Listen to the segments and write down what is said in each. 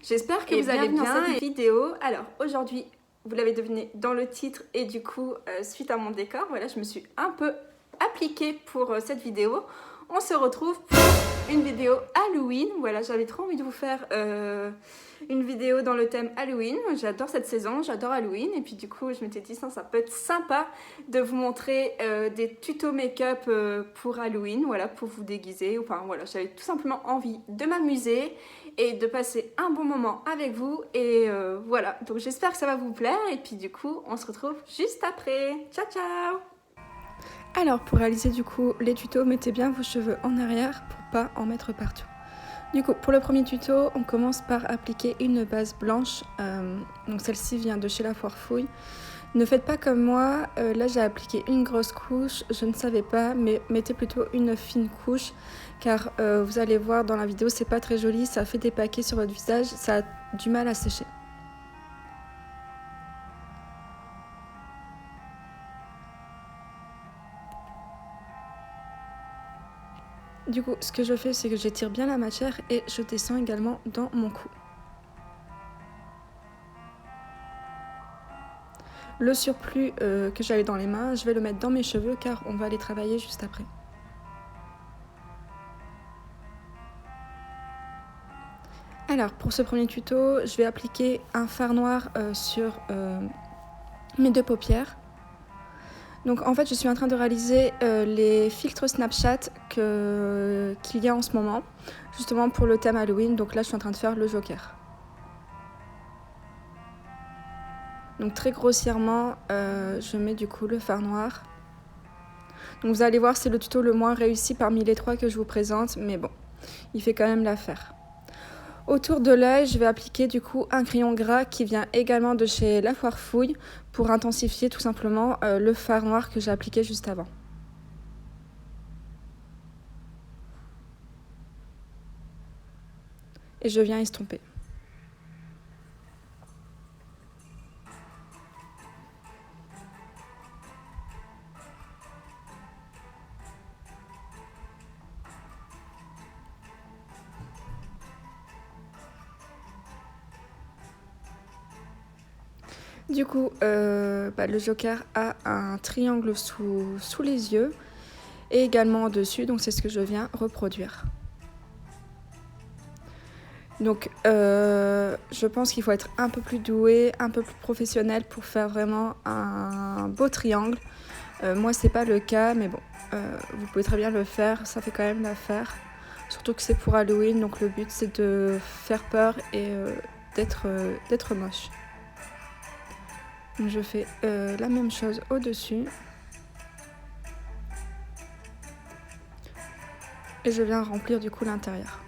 J'espère que vous allez bien dans cette vidéo. Alors aujourd'hui, vous l'avez deviné dans le titre et du coup, suite à mon décor, voilà, je me suis un peu appliquée pour cette vidéo. On se retrouve pour une vidéo Halloween. Voilà, j'avais trop envie de vous faire une vidéo dans le thème Halloween. J'adore cette saison, j'adore Halloween. Et puis du coup, je m'étais dit, ça peut être sympa de vous montrer des tutos make-up pour Halloween. Voilà, pour vous déguiser. Enfin voilà, j'avais tout simplement envie de m'amuser et de passer un bon moment avec vous. Et voilà, donc j'espère que ça va vous plaire. Et puis du coup, on se retrouve juste après. Ciao, ciao! Alors pour réaliser du coup les tutos, mettez bien vos cheveux en arrière pour pas en mettre partout. Du coup pour le premier tuto, on commence par appliquer une base blanche. Donc celle-ci vient de chez La Foire Fouille. Ne faites pas comme moi, là j'ai appliqué une grosse couche, je ne savais pas, mais mettez plutôt une fine couche car vous allez voir dans la vidéo, c'est pas très joli, ça fait des paquets sur votre visage, ça a du mal à sécher. Du coup, ce que je fais, c'est que j'étire bien la matière et je descends également dans mon cou. Le surplus que j'avais dans les mains, je vais le mettre dans mes cheveux car on va les travailler juste après. Alors, pour ce premier tuto, je vais appliquer un fard noir sur mes deux paupières. Donc en fait, je suis en train de réaliser les filtres Snapchat qu'il y a en ce moment, justement pour le thème Halloween. Donc là, je suis en train de faire le Joker. Donc très grossièrement, je mets du coup le fard noir. Donc vous allez voir, c'est le tuto le moins réussi parmi les trois que je vous présente, mais bon, il fait quand même l'affaire. Autour de l'œil, je vais appliquer du coup un crayon gras qui vient également de chez La Foire Fouille pour intensifier tout simplement le fard noir que j'ai appliqué juste avant. Et je viens estomper. Du coup, le Joker a un triangle sous les yeux et également au-dessus, donc c'est ce que je viens reproduire. Donc je pense qu'il faut être un peu plus doué, un peu plus professionnel pour faire vraiment un beau triangle. Moi c'est pas le cas, mais bon, vous pouvez très bien le faire, ça fait quand même l'affaire. Surtout que c'est pour Halloween, donc le but c'est de faire peur et d'être moche. Donc je fais la même chose au-dessus. Et je viens remplir du coup l'intérieur.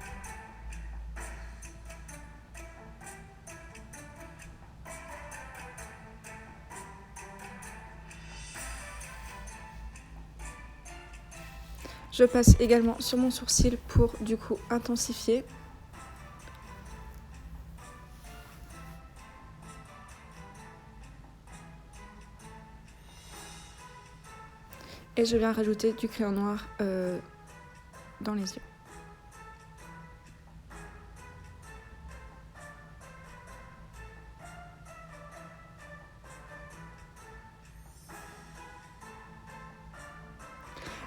Je passe également sur mon sourcil pour du coup intensifier. Et je viens rajouter du crayon noir dans les yeux.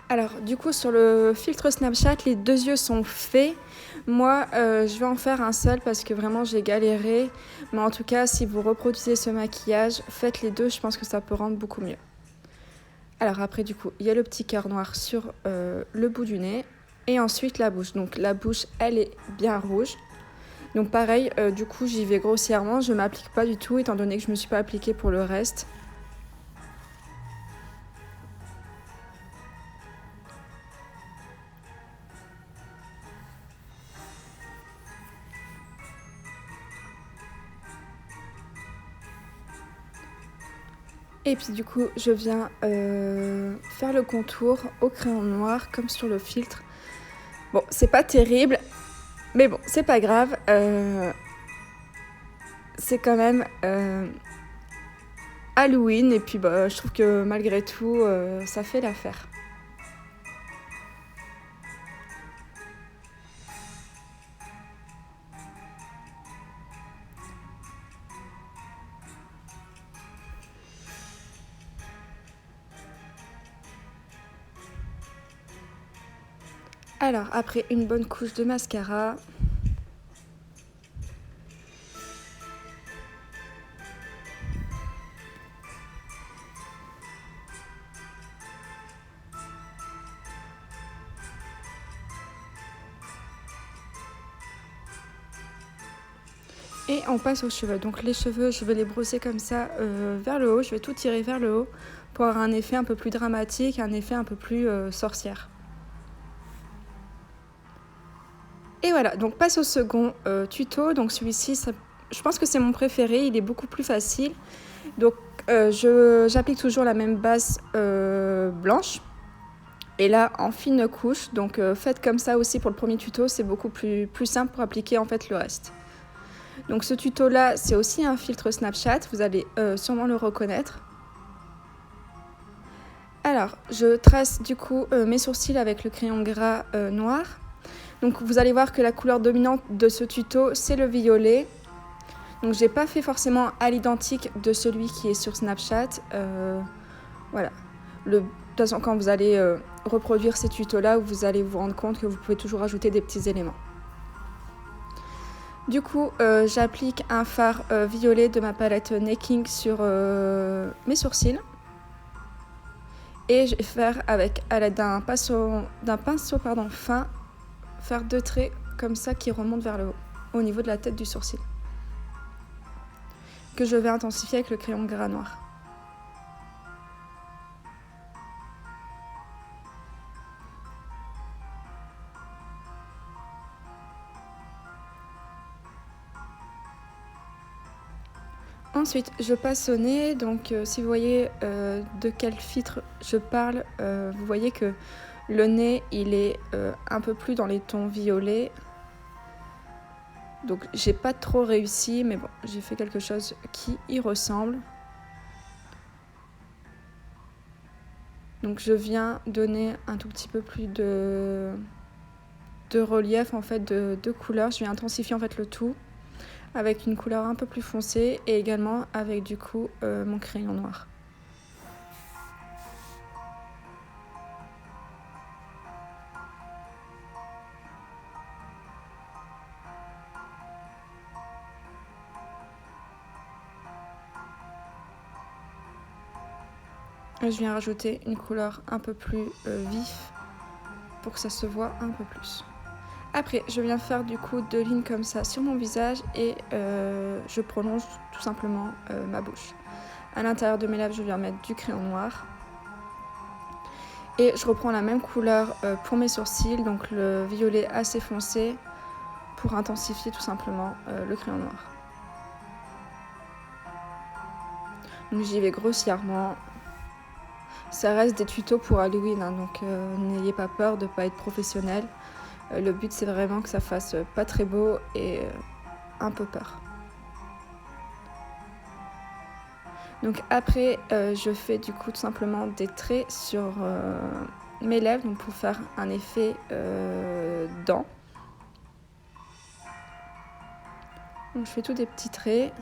Alors du coup sur le filtre Snapchat, les deux yeux sont faits. Moi je vais en faire un seul parce que vraiment j'ai galéré. Mais en tout cas si vous reproduisez ce maquillage, faites les deux, je pense que ça peut rendre beaucoup mieux. Alors après du coup il y a le petit cœur noir sur le bout du nez. Et ensuite la bouche. Donc la bouche elle est bien rouge. Donc pareil, du coup j'y vais grossièrement, je ne m'applique pas du tout étant donné que je ne me suis pas appliquée pour le reste. Et puis du coup je viens faire le contour au crayon noir comme sur le filtre. Bon c'est pas terrible, mais bon c'est pas grave. C'est quand même Halloween et puis je trouve que malgré tout ça fait l'affaire. Alors, après une bonne couche de mascara, et on passe aux cheveux. Donc les cheveux, je vais les brosser comme ça vers le haut. Je vais tout tirer vers le haut pour avoir un effet un peu plus dramatique, un effet un peu plus sorcière. Et voilà, donc passe au second tuto. Donc celui-ci, je pense que c'est mon préféré. Il est beaucoup plus facile. Donc j'applique toujours la même base blanche. Et là, en fine couche. Donc faites comme ça aussi pour le premier tuto. C'est beaucoup plus simple pour appliquer en fait le reste. Donc ce tuto là, c'est aussi un filtre Snapchat, vous allez sûrement le reconnaître. Alors, je trace du coup mes sourcils avec le crayon gras noir. Donc vous allez voir que la couleur dominante de ce tuto, c'est le violet. Donc j'ai pas fait forcément à l'identique de celui qui est sur Snapchat. Voilà. De toute façon, quand vous allez reproduire ces tutos là, vous allez vous rendre compte que vous pouvez toujours ajouter des petits éléments. Du coup, j'applique un fard violet de ma palette Necking sur mes sourcils. Et je vais faire à l'aide d'un pinceau fin, faire 2 traits comme ça qui remontent vers le haut, au niveau de la tête du sourcil. Que je vais intensifier avec le crayon gras noir. Ensuite, je passe au nez. Donc, si vous voyez de quel filtre je parle, vous voyez que le nez, il est un peu plus dans les tons violets. Donc, j'ai pas trop réussi, mais bon, j'ai fait quelque chose qui y ressemble. Donc, je viens donner un tout petit peu plus de relief, en fait, de couleur. Je viens intensifier en fait le tout avec une couleur un peu plus foncée et également avec du coup mon crayon noir. Je viens rajouter une couleur un peu plus vif pour que ça se voit un peu plus. Après, je viens faire du coup 2 lignes comme ça sur mon visage et je prolonge tout simplement ma bouche. À l'intérieur de mes lèvres, je viens mettre du crayon noir. Et je reprends la même couleur pour mes sourcils, donc le violet assez foncé, pour intensifier tout simplement le crayon noir. Donc j'y vais grossièrement. Ça reste des tutos pour Halloween, hein, donc n'ayez pas peur de ne pas être professionnel. Le but c'est vraiment que ça fasse pas très beau et un peu peur. Donc après je fais du coup tout simplement des traits sur mes lèvres, donc pour faire un effet dents. Donc je fais tous des petits traits.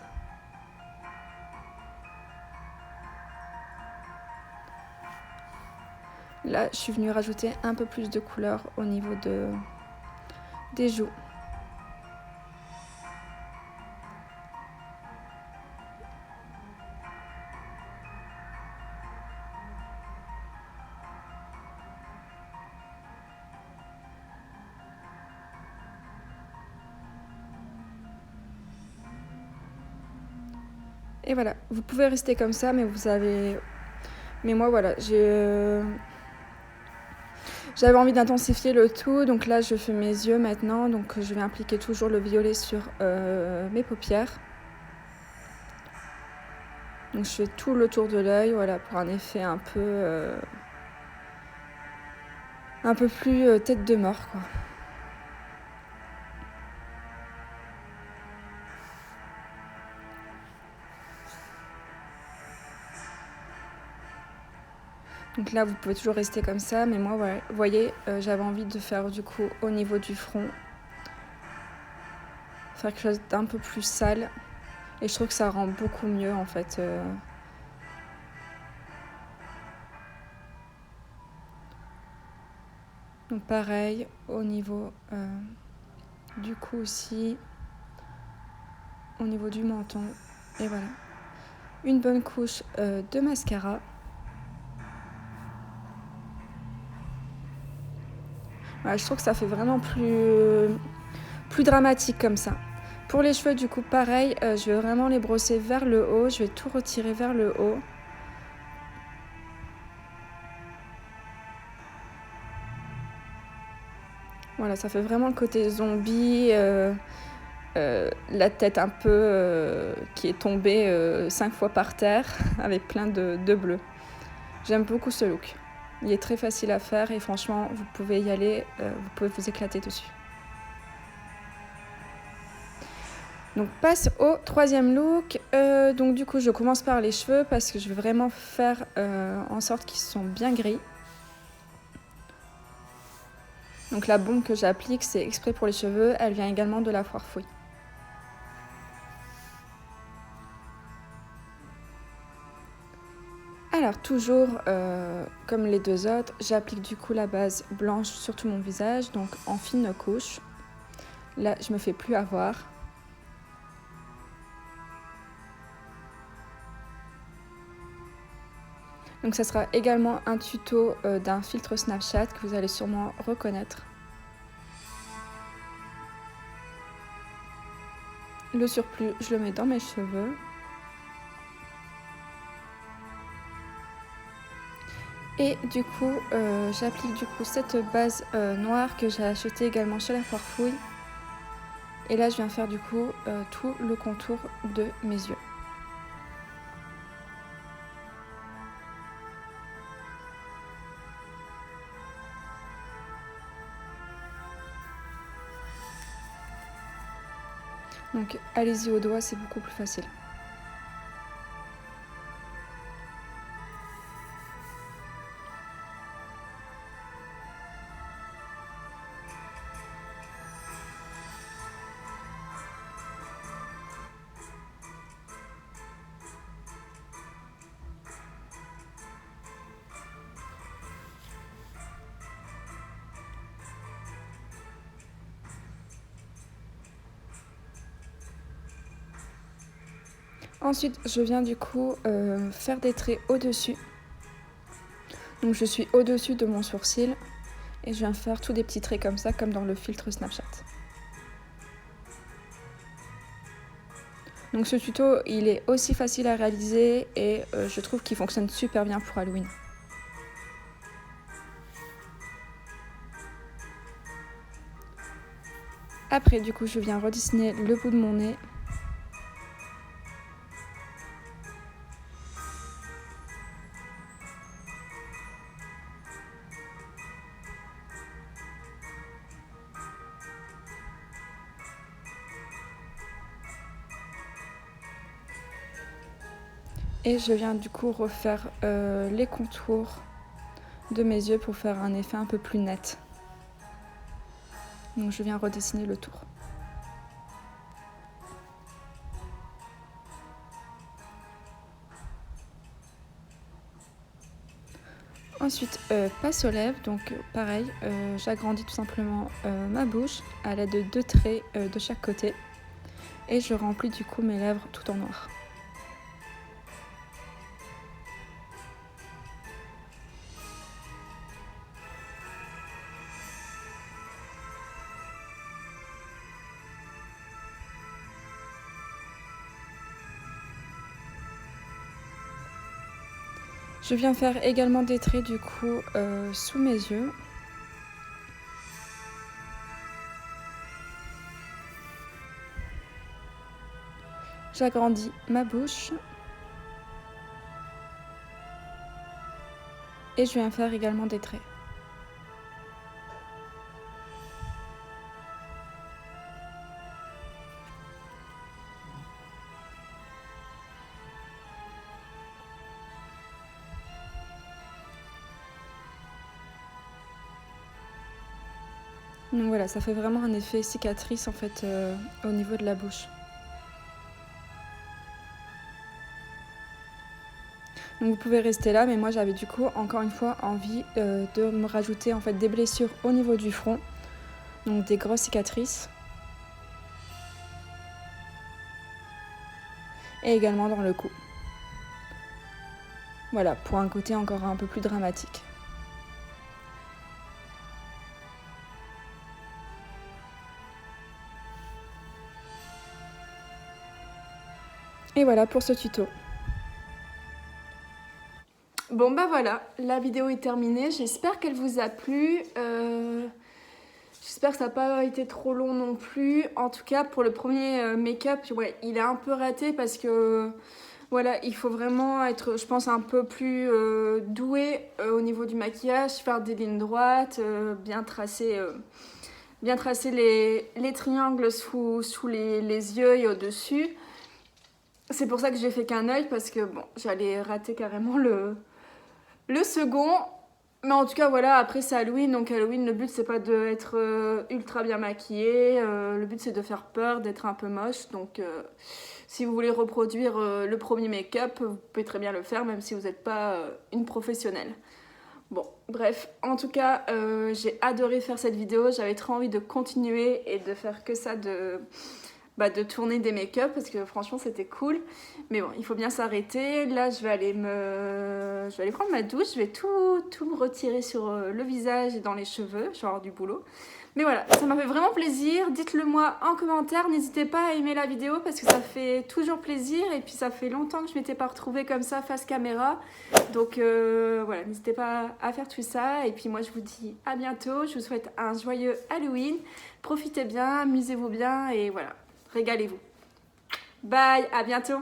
Là, je suis venue rajouter un peu plus de couleur au niveau des joues. Et voilà, vous pouvez rester comme ça, mais mais moi voilà, j'avais envie d'intensifier le tout, donc là je fais mes yeux maintenant, donc je vais appliquer toujours le violet sur mes paupières. Donc je fais tout le tour de l'œil, voilà, pour un effet un peu plus tête de mort, quoi. Donc là, vous pouvez toujours rester comme ça, mais moi, ouais, vous voyez, j'avais envie de faire du coup au niveau du front, faire quelque chose d'un peu plus sale, et je trouve que ça rend beaucoup mieux en fait. Donc pareil, au niveau du cou aussi, au niveau du menton, et voilà. Une bonne couche de mascara. Voilà, je trouve que ça fait vraiment plus dramatique comme ça. Pour les cheveux, du coup, pareil, je vais vraiment les brosser vers le haut. Je vais tout retirer vers le haut. Voilà, ça fait vraiment le côté zombie. La tête un peu qui est tombée 5 fois par terre avec plein de bleu. J'aime beaucoup ce look. Il est très facile à faire et franchement, vous pouvez y aller, vous pouvez vous éclater dessus. Donc passe au troisième look. Donc du coup, je commence par les cheveux parce que je veux vraiment faire en sorte qu'ils sont bien gris. Donc la bombe que j'applique, c'est exprès pour les cheveux. Elle vient également de la Foire Fouille. Alors toujours comme les deux autres, j'applique du coup la base blanche sur tout mon visage, donc en fine couche. Là, je me fais plus avoir. Donc ça sera également un tuto d'un filtre Snapchat que vous allez sûrement reconnaître. Le surplus, je le mets dans mes cheveux. Et du coup, j'applique du coup cette base noire que j'ai achetée également chez la Foire Fouille. Et là, je viens faire du coup tout le contour de mes yeux. Donc allez-y au doigt, c'est beaucoup plus facile. Ensuite, je viens du coup faire des traits au-dessus. Donc je suis au-dessus de mon sourcil et je viens faire tous des petits traits comme ça, comme dans le filtre Snapchat. Donc ce tuto, il est aussi facile à réaliser et je trouve qu'il fonctionne super bien pour Halloween. Après, du coup, je viens redessiner le bout de mon nez. Et je viens du coup refaire les contours de mes yeux pour faire un effet un peu plus net. Donc je viens redessiner le tour. Ensuite, passe aux lèvres. Donc pareil, j'agrandis tout simplement ma bouche à l'aide de 2 traits de chaque côté. Et je remplis du coup mes lèvres tout en noir. Je viens faire également des traits du coup sous mes yeux. J'agrandis ma bouche. Et je viens faire également des traits. Donc voilà, ça fait vraiment un effet cicatrice en fait au niveau de la bouche. Donc vous pouvez rester là, mais moi j'avais du coup encore une fois envie de me rajouter en fait des blessures au niveau du front, donc des grosses cicatrices. Et également dans le cou. Voilà, pour un côté encore un peu plus dramatique. Et voilà pour ce tuto. Bon bah voilà, la vidéo est terminée, j'espère qu'elle vous a plu. J'espère que ça n'a pas été trop long non plus. En tout cas, pour le premier make-up, ouais, il est un peu raté parce que voilà, il faut vraiment être, je pense, un peu plus doué au niveau du maquillage, faire des lignes droites, bien tracer les triangles sous les yeux et au-dessus. C'est pour ça que j'ai fait qu'un œil parce que bon, j'allais rater carrément le second. Mais en tout cas, voilà, après c'est Halloween, donc Halloween, le but c'est pas d'être ultra bien maquillé, le but c'est de faire peur, d'être un peu moche, donc si vous voulez reproduire le premier make-up, vous pouvez très bien le faire, même si vous n'êtes pas une professionnelle. Bon, bref, en tout cas, j'ai adoré faire cette vidéo, j'avais trop envie de continuer et de faire que ça, de tourner des make-up parce que franchement c'était cool, mais bon, il faut bien s'arrêter. Là je vais aller prendre ma douche, je vais tout me retirer sur le visage et dans les cheveux, je vais avoir du boulot. Mais voilà, ça m'a fait vraiment plaisir, dites-le moi en commentaire, n'hésitez pas à aimer la vidéo parce que ça fait toujours plaisir et puis ça fait longtemps que je m'étais pas retrouvée comme ça face caméra, donc voilà, n'hésitez pas à faire tout ça et puis moi je vous dis à bientôt, je vous souhaite un joyeux Halloween, profitez bien, amusez-vous bien et voilà. Régalez-vous. Bye, à bientôt.